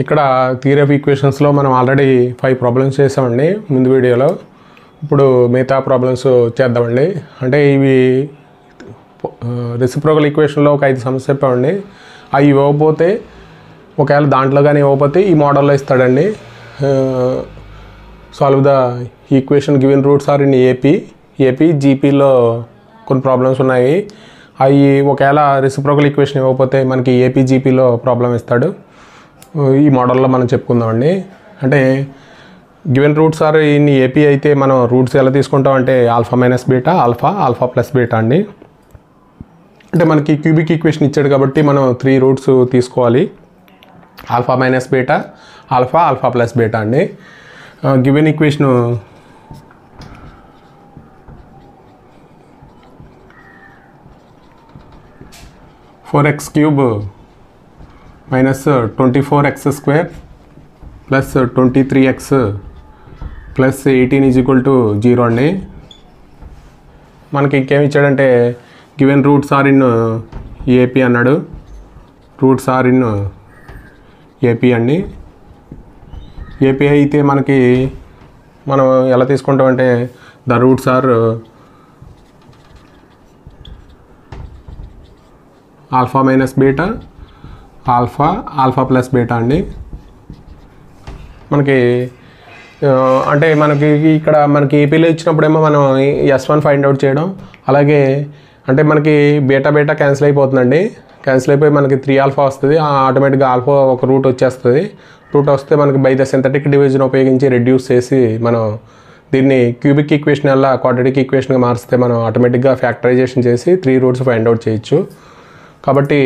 ఇక్కడ theory of ఈక్వేషన్స్లో మనం already 5 problems చేసామండి ముందు వీడియోలో. ఇప్పుడు మిగతా ప్రాబ్లమ్స్ చేద్దామండి. అంటే ఇవి రెసిప్రోకల్ ఈక్వేషన్లో ఒక 5 సమస్య చెప్పామండి. అవి ఇవ్వకపోతే ఒకవేళ దాంట్లో కానీ ఇవ్వకపోతే ఈ మోడల్లో ఇస్తాడండి. Solve the equation given roots are in AP జీపీలో కొన్ని ప్రాబ్లమ్స్ ఉన్నాయి. అవి ఒకవేళ రెసిప్రోకల్ ఈక్వేషన్ ఇవ్వకపోతే మనకి ఏపీ జీపీలో ప్రాబ్లం ఇస్తాడు. ఈ మోడల్లో మనం చెప్పుకుందామండి. అంటే given roots are in AP అయితే మనం రూట్స్ ఎలా తీసుకుంటాం అంటే alpha minus beta, alpha plus beta అండి. అంటే మనకి క్యూబిక్ ఈక్వేషన్ ఇచ్చాడు కాబట్టి మనం 3 రూట్స్ తీసుకోవాలి. Alpha minus beta, alpha plus beta అండి. Given equation (4x³ minus 24x² plus 23x plus 18 = 0 అండి. మనకి ఇంకేమి ఇచ్చాడంటే given roots are in AP అన్నాడు. రూట్స్ ఆర్ ఇన్ ఏపీ అండి. ఏపీ అయితే మనకి మనం ఎలా తీసుకుంటామంటే the roots are alpha minus beta, alpha plus beta అండి. మనకి అంటే మనకి ఇక్కడ మనకి ఏపీలో ఇచ్చినప్పుడేమో మనం S1 ఫైండ్ అవుట్ చేయడం, అలాగే అంటే మనకి బీటా క్యాన్సిల్ అయిపోతుందండి. క్యాన్సిల్ అయిపోయి మనకి 3 ఆల్ఫా వస్తుంది. ఆటోమేటిక్గా ఆల్ఫా ఒక రూట్ వచ్చేస్తుంది. రూట్ వస్తే మనకి బై ద సింథటిక్ డివిజన్ ఉపయోగించి రెడ్యూస్ చేసి మనం దీన్ని క్యూబిక్ ఈక్వేషన్ వల్ల క్వాడ్రాటిక్ ఈక్వేషన్గా మారిస్తే మనం ఆటోమేటిక్గా ఫ్యాక్టరైజేషన్ చేసి 3 రూట్స్ ఫైండ్ అవుట్ చేయొచ్చు. కాబట్టి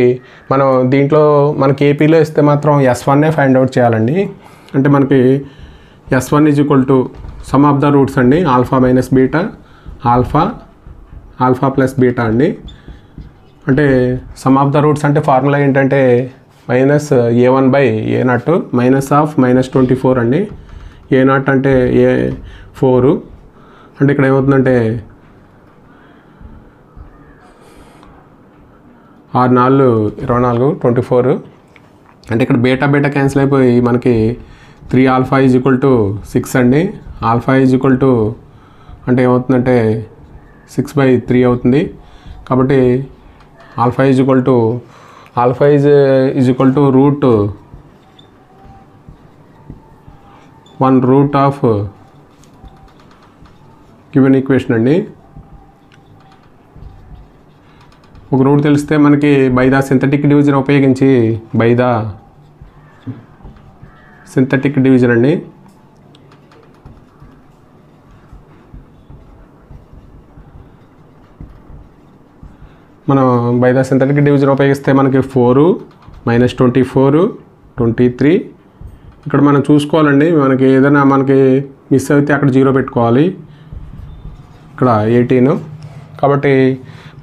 మనం దీంట్లో మనకి ఏపీలో ఇస్తే మాత్రం S1 ఫైండ్ అవుట్ చేయాలండి. అంటే మనకి S1 = sum of the roots అండి. Alpha minus beta, alpha plus beta అండి. అంటే సమ్ ఆఫ్ ద రూట్స్ అంటే ఫార్ములా ఏంటంటే -a1/a0 -24 అండి. a0 అంటే a4 అంటే ఇక్కడ ఏమవుతుందంటే 6 4 24 24 అంటే ఇక్కడ బీటా క్యాన్సిల్ అయిపోయి మనకి 3 ఆల్ఫా = 6 అండి. ఆల్ఫా అంటే ఏమవుతుందంటే 6/3 అవుతుంది. కాబట్టి alpha is root 1 root of given equation అండి. ఒక రూట్ తెలిస్తే మనకి బై ద సింథటిక్ డివిజన్ ఉపయోగించి సింథటిక్ డివిజన్ అండి. మనం బై ద సింథటిక్ డివిజన్ ఉపయోగిస్తే మనకి 4 -24 23 ఇక్కడ మనం చూసుకోవాలండి. మనకి ఏదైనా మనకి మిస్ అయితే అక్కడ 0 పెట్టుకోవాలి. ఇక్కడ 18 కాబట్టి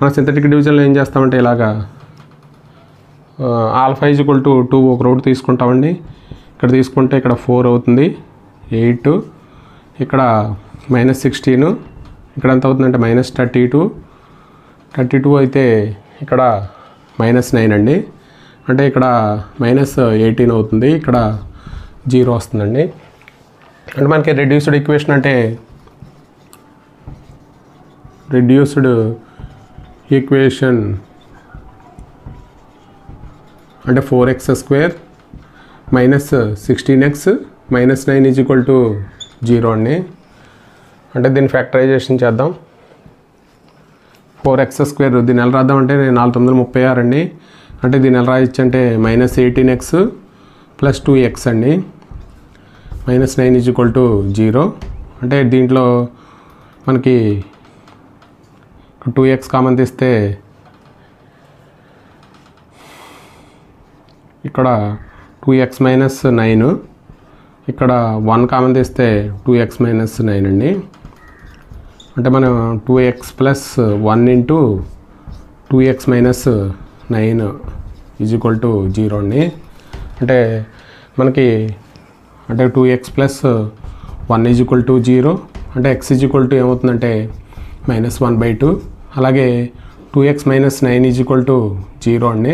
మన సింథటిక్ డివిజన్లో ఏం చేస్తామంటే ఇలాగా ఆల్ఫా = 2 ఒక రూట్ తీసుకుంటామండి. ఇక్కడ తీసుకుంటే ఇక్కడ 4 అవుతుంది, 8 ఇక్కడ -16 ఇక్కడ ఎంత అవుతుందంటే -32 అయితే ఇక్కడ -9 అండి. అంటే ఇక్కడ -18 అవుతుంది, ఇక్కడ 0 వస్తుందండి. అంటే మనకి రెడ్యూస్డ్ ఈక్వేషన్ అంటే రెడ్యూస్డ్ ఈక్వేషన్ అంటే 4x² మైనస్ 16x మైనస్ 9 = 0 అండి. అంటే దీన్ని ఫ్యాక్టరైజేషన్ చేద్దాం. 4x² దీన్ని ఎలా రాద్దామంటే 4 9 36 అండి. అంటే దీన్ని ఎలా రాయొచ్చు అంటే -18x + 2x అండి. -9 = 0. అంటే దీంట్లో మనకి 2x కామన్ తీస్తే ఇక్కడ 2x - 9, ఇక్కడ 1 కామన్ తీస్తే 2x - 9 అండి. అంటే మనం 2x + 1 × 2x - 9 = 0 అండి. అంటే మనకి అంటే 2x + 1 = 0 అంటే x ఏమవుతుందంటే -1/2. అలాగే 2x - 9 = 0 అండి.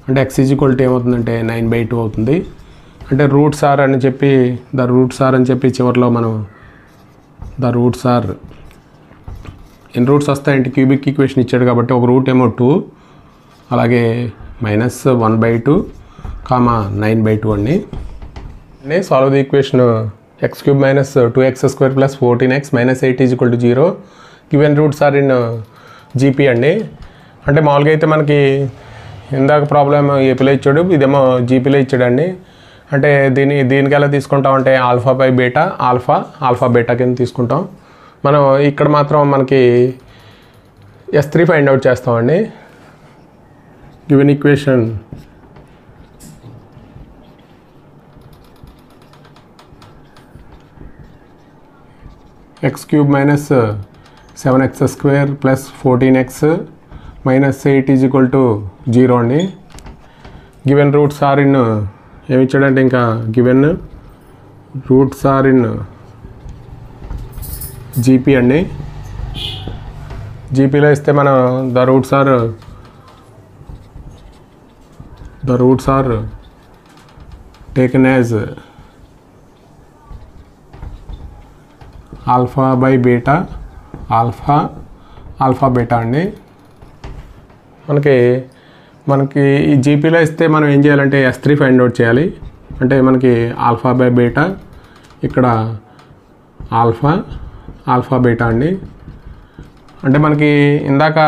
అంటే x ఏమవుతుందంటే 9/2 అవుతుంది. అంటే రూట్స్ ఆర్ అని చెప్పి ద రూట్స్ ఆర్ అని చెప్పి చివరిలో మనం ద రూట్స్ ఆర్ ఎన్ని రూట్స్ వస్తాయంటే క్యూబిక్ ఈక్వేషన్ ఇచ్చాడు కాబట్టి ఒక రూట్ ఏమో 2, అలాగే -1/2, 9/2 అండి. Solve the equation x³ - 2x² + 14x - 8 = 0. Given roots are in GP అండి. అంటే మామూలుగా అయితే మనకి ఇందాక ప్రాబ్లం ఏపీలో ఇచ్చాడు, ఇదేమో జీపీలో ఇచ్చాడండి. అంటే దీనికి ఎలా తీసుకుంటామంటే α/β, α/β కింద తీసుకుంటాం. మనం ఇక్కడ మాత్రం మనకి S3 ఫైండ్ అవుట్ చేస్తామండి. Given equation x³ - 7x² + 14x - 8 = 0 అండి. గివెన్ రూట్స్ ఆర్ ఇన్ ఏమి ఇచ్చాడంటే ఇంకా given roots are in GP అండి. జీపీలో ఇస్తే మనం the roots are taken as α/β, α/β అండి. మనకి ఈ జీపీలో ఇస్తే మనం ఏం చేయాలంటే S3 ఫైండ్ అవుట్ చేయాలి. అంటే మనకి α/β ఇక్కడ α/β అండి. అంటే మనకి ఇందాక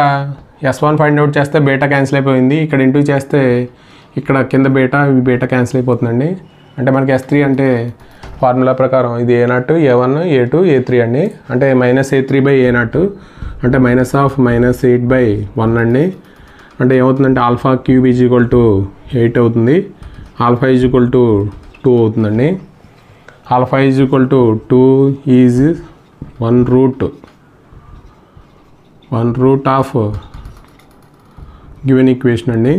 S1 ఫైండ్ అవుట్ చేస్తే బీటా క్యాన్సిల్ అయిపోయింది. ఇక్కడ ఇంటూ చేస్తే ఇక్కడ కింద బీటా బీటా క్యాన్సిల్ అయిపోతుందండి. అంటే మనకి S3 అంటే ఫార్ములా ప్రకారం ఇది A0, A1, A2, A3 అండి. అంటే -A3/A0 అంటే -8/1 అండి. అంటే ఏమవుతుందంటే α³ = 8 అవుతుంది, α = 2 అవుతుందండి. α = 2 is 1 root of given equation అండి.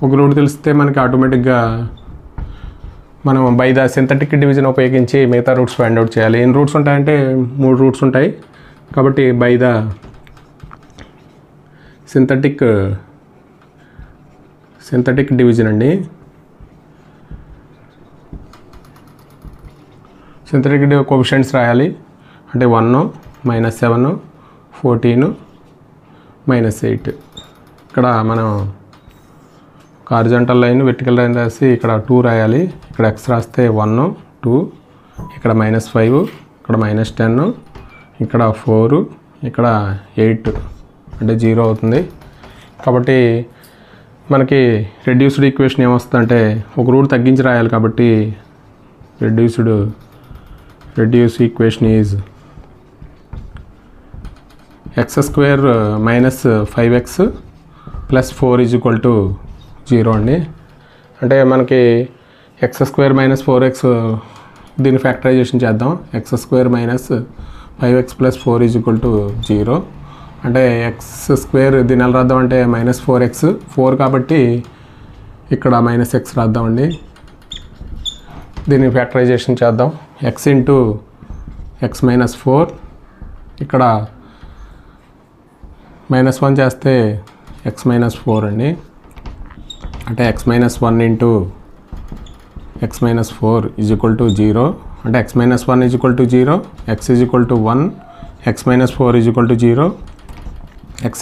ఒక రూట్ తెలిస్తే మనకి ఆటోమేటిక్గా మనం బై ద సింథటిక్ డివిజన్ ఉపయోగించి మిగతా రూట్స్ ఫైండ్ అవుట్ చేయాలి. ఎన్ని రూట్స్ ఉంటాయంటే 3 రూట్స్ ఉంటాయి కాబట్టి బై ద సింథటిక్ డివిజన్ అండి. సింథటిక్ కోఎఫిషియంట్స్ రాయాలి. అంటే 1, -7, 14, -8. ఇక్కడ మనం హారిజాంటల్ లైన్, వెర్టికల్ లైన్ రాసి ఇక్కడ 2 రాయాలి. ఇక్కడ x రాస్తే 1, 2, ఇక్కడ -5, ఇక్కడ -10, ఇక్కడ 4, ఇక్కడ 8 అంటే 0 అవుతుంది. కాబట్టి మనకి రెడ్యూస్డ్ ఈక్వేషన్ ఏమొస్తుందంటే ఒక రూట్ తగ్గించి రాయాలి కాబట్టి reduce equation is x² - 5x + 4 = 0 అండి. అంటే మనకి x² - 4x దీన్ని ఫ్యాక్టరైజేషన్ చేద్దాం. x² - 5x + 4 = 0. అంటే x² దీన్ని ఎలా రాద్దాం అంటే -4x, 4 కాబట్టి ఇక్కడ -x రాద్దామండి. దీన్ని ఫ్యాక్టరైజేషన్ చేద్దాం. x × x - 4 ఇక్కడ -1 చేస్తే x - 4 అండి. అంటే x - 1 × x - 4 = 0. అంటే x - 1 = 0, x = 1, x - 4 = 0, x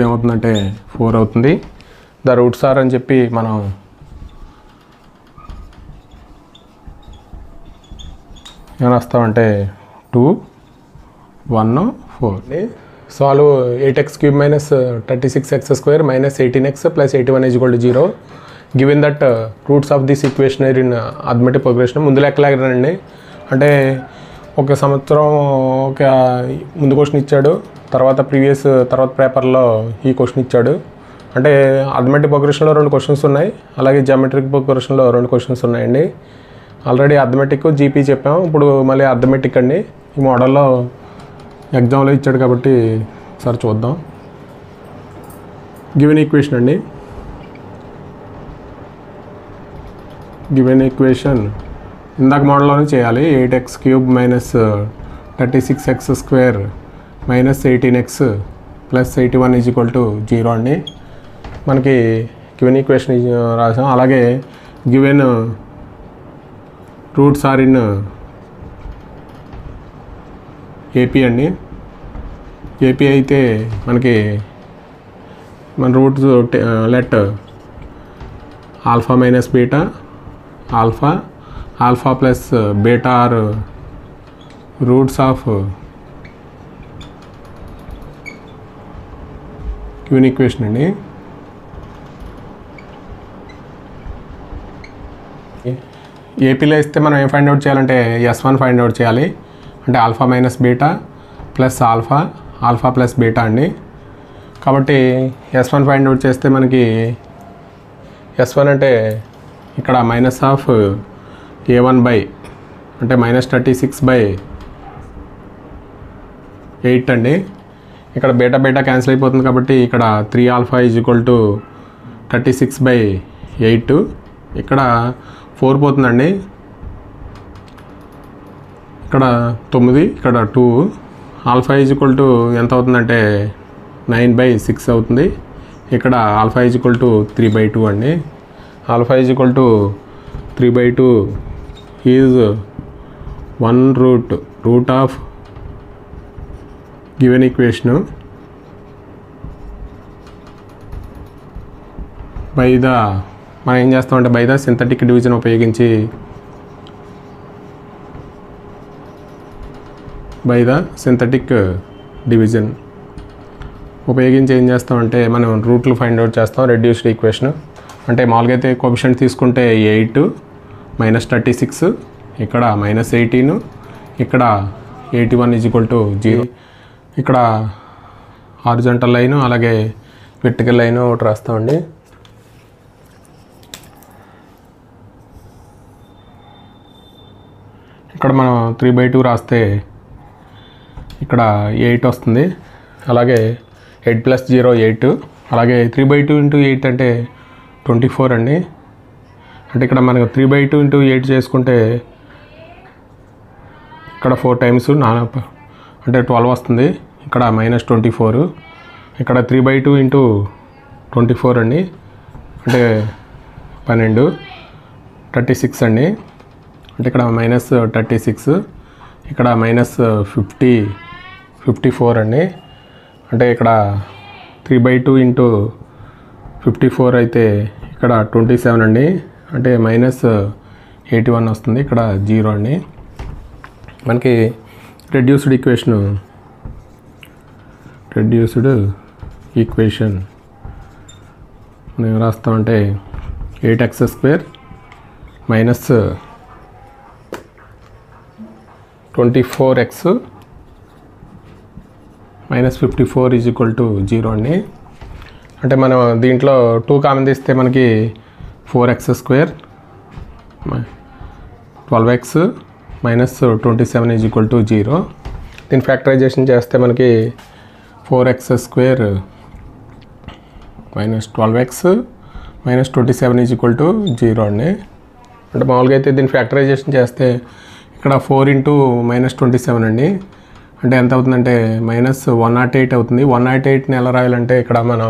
ఏమవుతుందంటే 4 అవుతుంది. ద రూట్స్ ఆర్ అని చెప్పి మనం ఏమైనా వస్తామంటే 2, 1, 4. Solve 8x³ - 36x² - 18x + 81 = 0. Given that roots of this equation are in arithmetic progression. ముందు లెక్కలాగండి. అంటే ఒక సంవత్సరం ఒక ముందు క్వశ్చన్ ఇచ్చాడు, తర్వాత పేపర్లో ఈ క్వశ్చన్ ఇచ్చాడు. అంటే అథమెటిక్ ప్రోగ్రెషన్లో 2 క్వశ్చన్స్ ఉన్నాయి, అలాగే జియోమెట్రిక్ ప్రోగ్రెషన్లో 2 క్వశ్చన్స్ ఉన్నాయండి. ఆల్రెడీ అథమెటిక్, జీపీ చెప్పాము. ఇప్పుడు మళ్ళీ అథమెటిక్ అండి. ఈ మోడల్లో ఎగ్జామ్లో ఇచ్చాడు కాబట్టి ఒకసారి చూద్దాం. గివెన్ ఈక్వేషన్ అండి. గివెన్ ఈక్వేషన్ ఇందాక మోడల్లోనే చేయాలి. 8x³ - 36x² - 18x + 81 = 0 అండి. మనకి గివెన్ ఈక్వేషన్ రాసాం. అలాగే given roots are in AP అండి. ఏపీ అయితే మనకి మన roots let alpha minus beta, alpha plus beta are roots of given equation అండి. ఏపీలో ఇస్తే మనం ఏం ఫైండ్ అవుట్ చేయాలంటే S1 ఫైండ్ అవుట్ చేయాలి. అంటే alpha minus beta plus alpha plus beta అండి. కాబట్టి S1 ఫైండ్ అవుట్ చేస్తే మనకి S1 అంటే ఇక్కడ మైనస్ ఆఫ్ A1 బై అంటే -36/8 అండి. ఇక్కడ బీటా క్యాన్సిల్ అయిపోతుంది కాబట్టి ఇక్కడ 3α = 36/8. ఇక్కడ 4 పోతుందండి, ఇక్కడ 9, ఇక్కడ 2. ఆల్ఫా = ఎంత అవుతుందంటే 9/6 అవుతుంది. ఇక్కడ ఆల్ఫా = 3/2 అండి. Alpha = 3/2 is 1 root of given equation by the మనం ఏం చేస్తామంటే బై ద సింథటిక్ డివిజన్ ఉపయోగించి ఏం చేస్తామంటే మనం రూట్లు ఫైండ్ అవుట్ చేస్తాం. రెడ్యూస్డ్ ఈక్వేషన్ అంటే మామూలుగా అయితే కోఎఫిషియంట్ తీసుకుంటే 8 -36, ఇక్కడ -18, ఇక్కడ 81 = 0. ఇక్కడ హారిజాంటల్ లైన్ అలాగే వెర్టికల్ లైన్ ఒకటి రాస్తామండి. ఇక్కడ మనం 3/2 రాస్తే ఇక్కడ 8 వస్తుంది. అలాగే 8 + 0 8. అలాగే 3/2 × 8 అంటే 24 అండి. అంటే ఇక్కడ మనకు 3/2 × 8 చేసుకుంటే ఇక్కడ 4 టైమ్స్ అంటే 12 వస్తుంది. ఇక్కడ -24. ఇక్కడ 3/2 × 24 అండి అంటే 12, 36 అండి. అంటే ఇక్కడ -36, ఇక్కడ -54 అండి. అంటే ఇక్కడ 3/2 × 54 అయితే ఇక్కడ 27 అండి. అంటే -81 వస్తుంది. ఇక్కడ 0 అండి. మనకి రెడ్యూస్డ్ ఈక్వేషన్ మనం ఏం రాస్తామంటే 8x² -24x -54 = 0 అండి. అంటే మనం దీంట్లో 2 కామన్ తీస్తే మనకి 4x² 12x -27 = 0. దీని ఫ్యాక్టరైజేషన్ చేస్తే మనకి 4x² -12x -27 = 0 అండి. అంటే మామూలుగా అయితే దీన్ని ఫ్యాక్టరైజేషన్ చేస్తే ఇక్కడ 4 × -27 అండి. అంటే ఎంత అవుతుందంటే -108 అవుతుంది. 108ని ఎలా రాయాలంటే ఇక్కడ మనం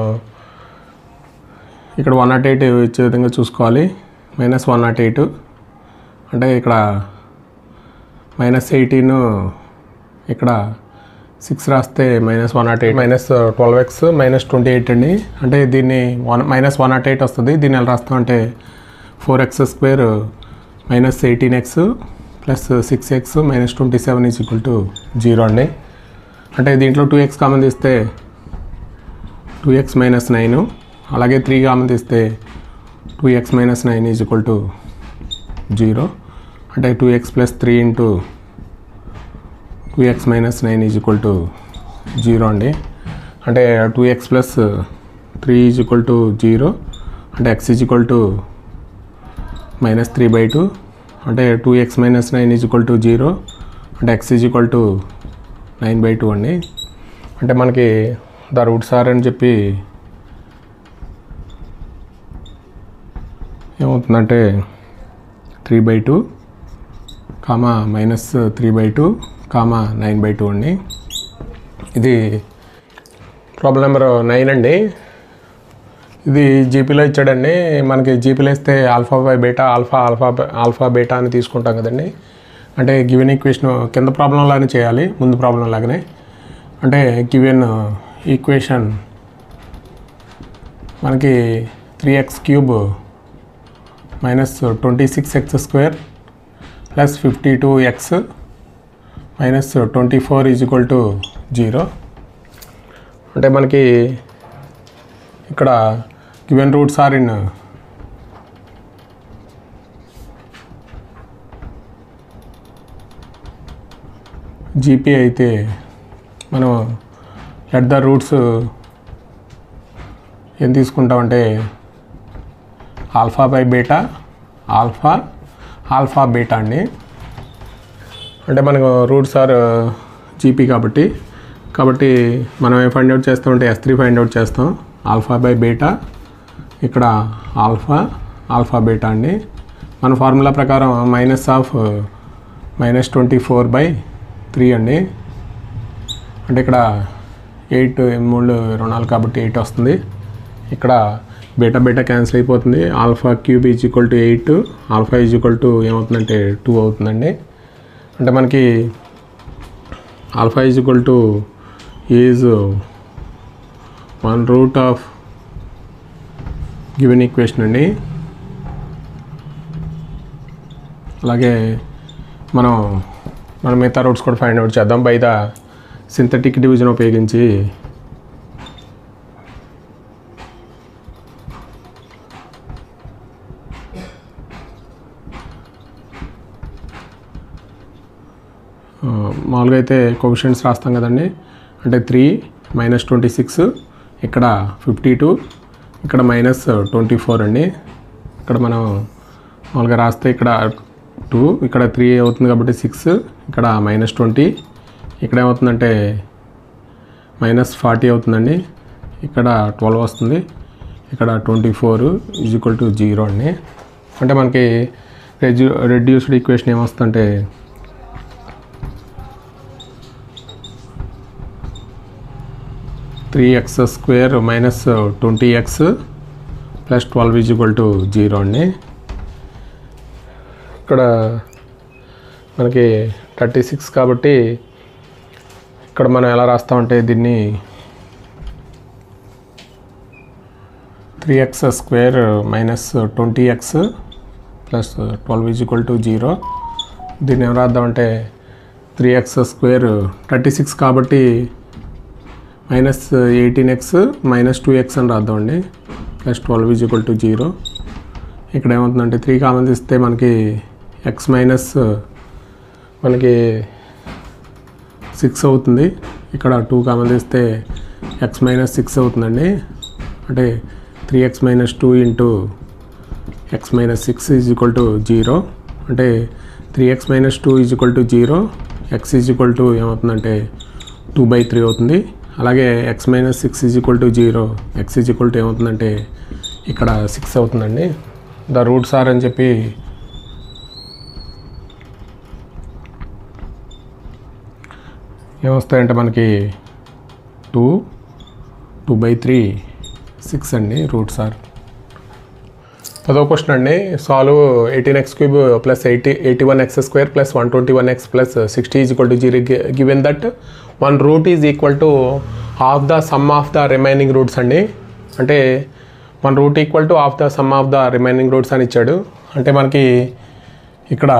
ఇక్కడ 108 ఇచ్చే విధంగా చూసుకోవాలి. -108 అంటే ఇక్కడ -18, ఇక్కడ 6 రాస్తే -108 -12x -28 అండి. అంటే దీన్ని -108 వస్తుంది. దీన్ని ఎలా రాస్తామంటే 4x² -18x + 6x -27 = 0 అండి. అంటే దీంట్లో 2x కామన్ తీస్తే 2x - 9, అలాగే 3 కామన్ తీస్తే 2x - 9 = 0. అంటే 2x + 3 × 2x - 9 = 0 అండి. అంటే 2x + 3 = 0. అంటే x = -3/2. అంటే 2x - 9 = 0. అంటే x = 9/2 అండి. అంటే మనకి ద రూట్స్ ఆర్ అని చెప్పి ఏమవుతుందంటే 3/2, -3/2, 9/2 అండి. ఇది ప్రాబ్లం నెంబర్ 9 అండి. ఇది జీపీలో ఇచ్చాడండి. మనకి జీపీలో ఇస్తే alpha by beta alpha beta అని తీసుకుంటాం కదండి. అంటే గివెన్ ఈక్వేషన్ కింద ప్రాబ్లం లాగానే చేయాలి, ముందు ప్రాబ్లం లాగానే. అంటే గివెన్ ఈక్వేషన్ మనకి 3x³ minus 26x² plus 52x minus 24 = 0. అంటే మనకి ఇక్కడ given roots are in GP అయితే మనం లెట్ ద రూట్స్ ఏం తీసుకుంటామంటే alpha by beta alpha beta అండి. అంటే మనకు రూట్స్ ఆర్ జీపీ కాబట్టి మనం ఏం ఫైండ్ అవుట్ చేస్తామంటే S3 ఫైండ్ అవుట్ చేస్తాం. ఆల్ఫా బై బీటా ఇక్కడ ఆల్ఫా బీటా అండి. మన ఫార్ములా ప్రకారం -24/3 అండి. అంటే ఇక్కడ 8 3 24 కాబట్టి 8 వస్తుంది. ఇక్కడ బీటా క్యాన్సిల్ అయిపోతుంది. α³ = 8, ఆల్ఫా ఏమవుతుందంటే 2 అవుతుందండి. అంటే మనకి alpha is 1 of given equation అండి. అలాగే మనం మిగతా రూట్స్ కూడా ఫైండ్ అవుట్ చేద్దాం బై ద సింథటిక్ డివిజన్ ఉపయోగించి. మామూలుగా అయితే కోఎఫిషియంట్స్ రాస్తాం కదండి. అంటే 3 - 26 ఇక్కడ 52 ఇక్కడ -24 అండి. ఇక్కడ మనం మామూలుగా రాస్తే ఇక్కడ 2 ఇక్కడ 3 అవుతుంది కాబట్టి 6 ఇక్కడ -20 ఇక్కడ ఏమవుతుందంటే -40 అవుతుందండి. ఇక్కడ 12 వస్తుంది. ఇక్కడ 24 = 0 అండి. అంటే మనకి రెడ్యూస్డ్ ఈక్వేషన్ ఏమొస్తుందంటే 3x² - 20x + 12 = 0 అండి. ఇక్కడ మనకి 36 కాబట్టి ఇక్కడ మనం ఎలా రాస్తామంటే దీన్ని 3x² - 20x + 12 = 0. దీన్ని ఏం రాద్దామంటే 3x² 36 కాబట్టి -18x - 2x అని రాద్దామండి. + 12 = 0. ఇక్కడ ఏమవుతుందంటే 3 కామన్ తీస్తే మనకి x మైనస్ మనకి 6 అవుతుంది. ఇక్కడ 2 కామన్ తీస్తే x - 6 అవుతుందండి. అంటే 3x - 2 × x - 6 = 0. అంటే 3x - 2 = 0. x ఏమవుతుందంటే 2/3 అవుతుంది. అలాగే x - 6 = 0. x ఏమవుతుందంటే ఇక్కడ 6 అవుతుందండి. ద రూట్స్ ఆర్ అని చెప్పి ఏమొస్తాయంటే మనకి 2/3 6 అండి రూట్స్ ఆర్. 10వ క్వశ్చన్ అండి. Solve 18x³ + 81x² + 121x + 60 = 0 given that 1 root is equal to half the sum of the remaining roots అండి. అంటే 1 root equal to half the sum of the remaining roots అని ఇచ్చాడు. అంటే మనకి ఇక్కడ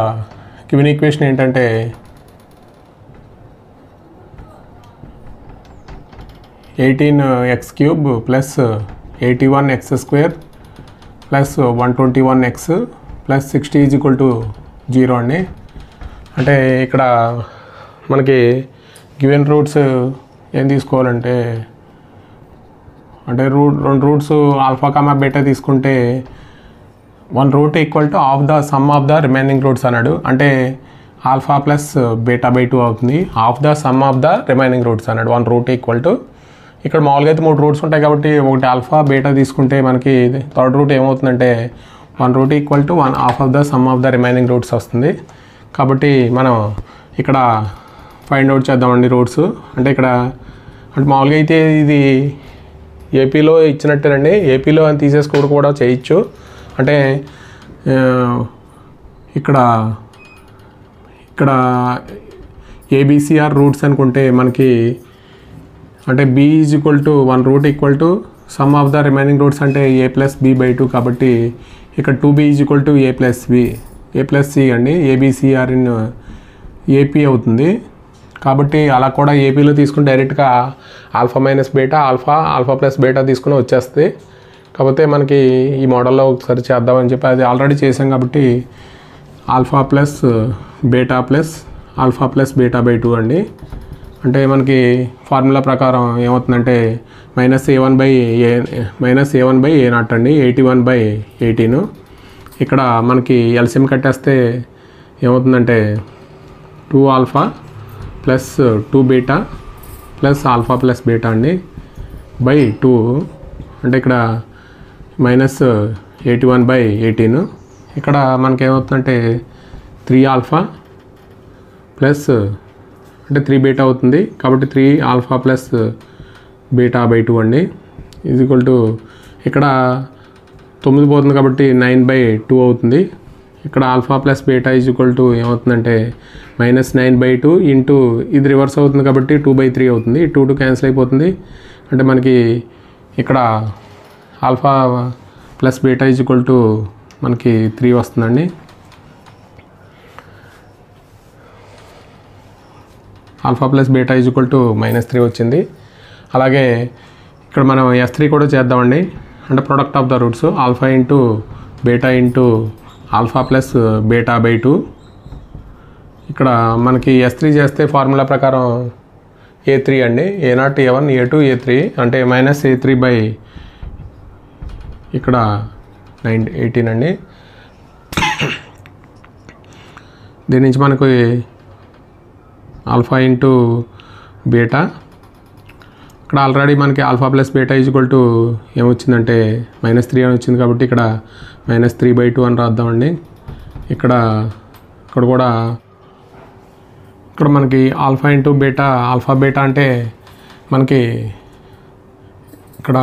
గివెన్ ఈక్వేషన్ ఏంటంటే 18x³ + 81x² + 121x + 60 = 0 అండి. అంటే ఇక్కడ మనకి గివెన్ రూట్స్ ఏం తీసుకోవాలంటే అంటే 2 రూట్స్ ఆల్ఫా బీటా తీసుకుంటే 1 root equal to half the sum of the remaining roots అన్నాడు. అంటే ఆల్ఫా + బీటా/2 అవుతుంది. Half the sum of the remaining roots అన్నాడు. 1 రూట్ ఈక్వల్ టు ఇక్కడ మామూలుగా అయితే 3 రూట్స్ ఉంటాయి కాబట్టి ఒకటి ఆల్ఫా బీటా తీసుకుంటే మనకి థర్డ్ రూట్ ఏమవుతుందంటే 1 root equal to 1/2 of the sum of the remaining roots వస్తుంది. కాబట్టి మనం ఇక్కడ ఫైండ్ అవుట్ చేద్దామండి రూట్స్. అంటే ఇక్కడ అంటే మామూలుగా అయితే ఇది ఏపీలో ఇచ్చినట్టేనండి. ఏపీలో అని తీసేసుకోవడం కూడా చేయొచ్చు. అంటే ఇక్కడ ఏబిసిఆర్ రూట్స్ అనుకుంటే మనకి అంటే b = 1 root equal to sum of the remaining roots అంటే a+b/2 కాబట్టి ఇక్కడ 2b = a+c అండి. ఏబిసిఆర్ ఇన్ ఏపీ అవుతుంది. కాబట్టి అలా కూడా ఏపీలో తీసుకుని డైరెక్ట్గా alpha minus beta alpha plus beta తీసుకుని వచ్చేస్తుంది. కాకపోతే మనకి ఈ మోడల్లో ఒకసారి చేద్దామని చెప్పి అది ఆల్రెడీ చేసాం కాబట్టి ఆల్ఫా ప్లస్ బీటా/2 అండి. అంటే మనకి ఫార్ములా ప్రకారం ఏమవుతుందంటే -a1/a0 అండి, 81/18. ఇక్కడ మనకి ఎల్సిఎం కట్టేస్తే ఏమవుతుందంటే 2α plus 2β plus alpha plus beta అండి /2. అంటే ఇక్కడ -81/18. ఇక్కడ మనకి ఏమవుతుందంటే 3α ప్లస్ అంటే 3β అవుతుంది కాబట్టి 3α ప్లస్ బీటా/2 అండి = ఇక్కడ 9 పోతుంది కాబట్టి 9/2 అవుతుంది. ఇక్కడ ఆల్ఫా ప్లస్ బీటా = ఏమవుతుందంటే -9/2 ఇంటూ ఇది రివర్స్ అవుతుంది కాబట్టి 2/3 అవుతుంది. 2 క్యాన్సిల్ అయిపోతుంది. అంటే మనకి ఇక్కడ ఆల్ఫా ప్లస్ బీటా = మనకి 3 వస్తుందండి. ఆల్ఫా ప్లస్ బీటా = -3 వచ్చింది. అలాగే ఇక్కడ మనం S3 కూడా చేద్దామండి. అంటే product of the roots alpha into beta into alpha plus బీటా/2. ఇక్కడ మనకి S3 చేస్తే ఫార్ములా ప్రకారం A3 అండి, A0 A1 A2 A3 అంటే -A3 ఇక్కడ 18 అండి. దీని నుంచి మనకు ఆల్ఫా ఇంటూ బీటా ఇక్కడ ఆల్రెడీ మనకి ఆల్ఫా ప్లస్ బీటా = ఏమొచ్చిందంటే -3 అని వచ్చింది కాబట్టి ఇక్కడ -3/2 అని రాద్దామండి. ఇక్కడ కూడా ఇక్కడ మనకి alpha into beta alpha beta అంటే మనకి ఇక్కడ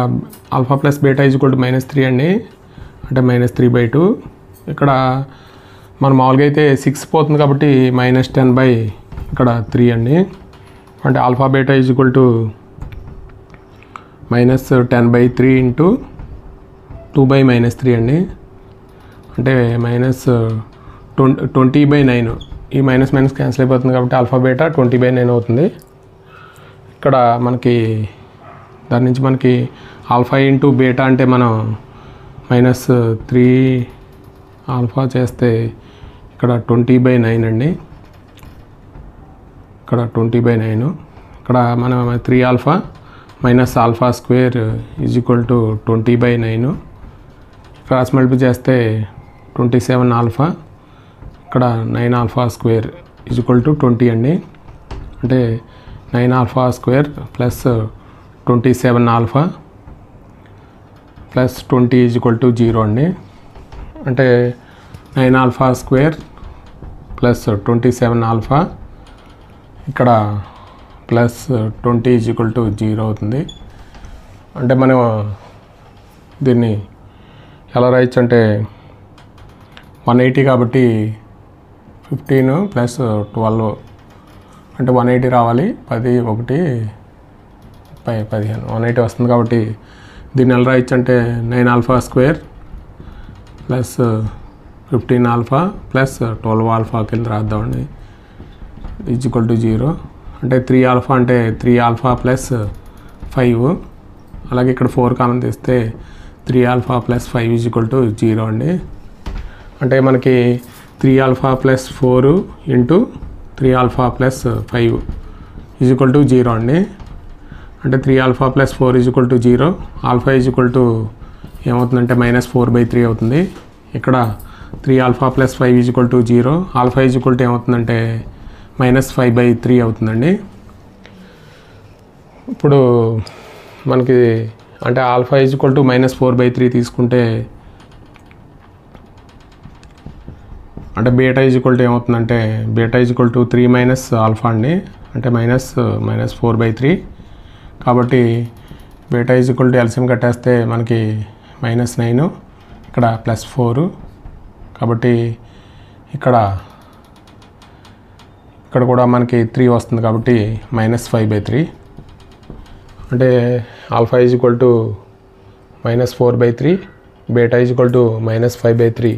ఆల్ఫా ప్లస్ బీటా = -3 అండి, అంటే -3/2. ఇక్కడ మనం మామూలుగా అయితే 6 పోతుంది కాబట్టి -10/3 అండి. అంటే ఆల్ఫా బీటా = -10/3 ఇంటూ 2/-3 అండి. అంటే -20/9. ఈ మైనస్ క్యాన్సిల్ అయిపోతుంది కాబట్టి ఆల్ఫా బీటా 20/9 అవుతుంది. ఇక్కడ మనకి దాని నుంచి మనకి ఆల్ఫా ఇంటూ బీటా అంటే మనం -3 ఆల్ఫా చేస్తే ఇక్కడ 20/9 అండి. ఇక్కడ 20/9. ఇక్కడ మనం 3α minus alpha square = 20/9. Cross multiply చేస్తే 27α. ఇక్కడ 9α² = 20 అండి. అంటే 9α² ప్లస్ 27α ప్లస్ 20 = 0 అండి. అంటే 9α² ప్లస్ 27α ఇక్కడ ప్లస్ 20 = 0 అవుతుంది. అంటే మనం దీన్ని ఎలా రాయొచ్చు అంటే 180 కాబట్టి 15 ప్లస్ 12 అంటే 180 రావాలి. 10 1 15 180 వస్తుంది కాబట్టి దీన్ని ఎలా రాయొచ్చు అంటే 9α² ప్లస్ 15α ప్లస్ 12α కింద రాద్దామండి = 0. అంటే 3α అంటే 3α ప్లస్ 5. అలాగే ఇక్కడ 4 కామన్ తీస్తే 3α ప్లస్ 5 = 0 అండి. అంటే మనకి 3α ప్లస్ 4 ఇంటూ 3α ప్లస్ 5 = 0 అండి. అంటే 3α ప్లస్ 4 = 0. ఆల్ఫా ఏమవుతుందంటే -4/3 అవుతుంది. ఇక్కడ 3α ప్లస్ 5 = 0. ఆల్ఫా ఏమవుతుందంటే -5/3 అవుతుందండి. ఇప్పుడు మనకి అంటే ఆల్ఫా -4/3 తీసుకుంటే అంటే బీటా ఏమవుతుందంటే బీటా 3 - ఆల్ఫా అండి. అంటే -4/3 కాబట్టి beta is equal to LCM కట్టేస్తే మనకి -9 ఇక్కడ +4 కాబట్టి ఇక్కడ కూడా మనకి 3 వస్తుంది కాబట్టి -5/3 అంటే alpha is equal to -4/3 beta is equal to -5/3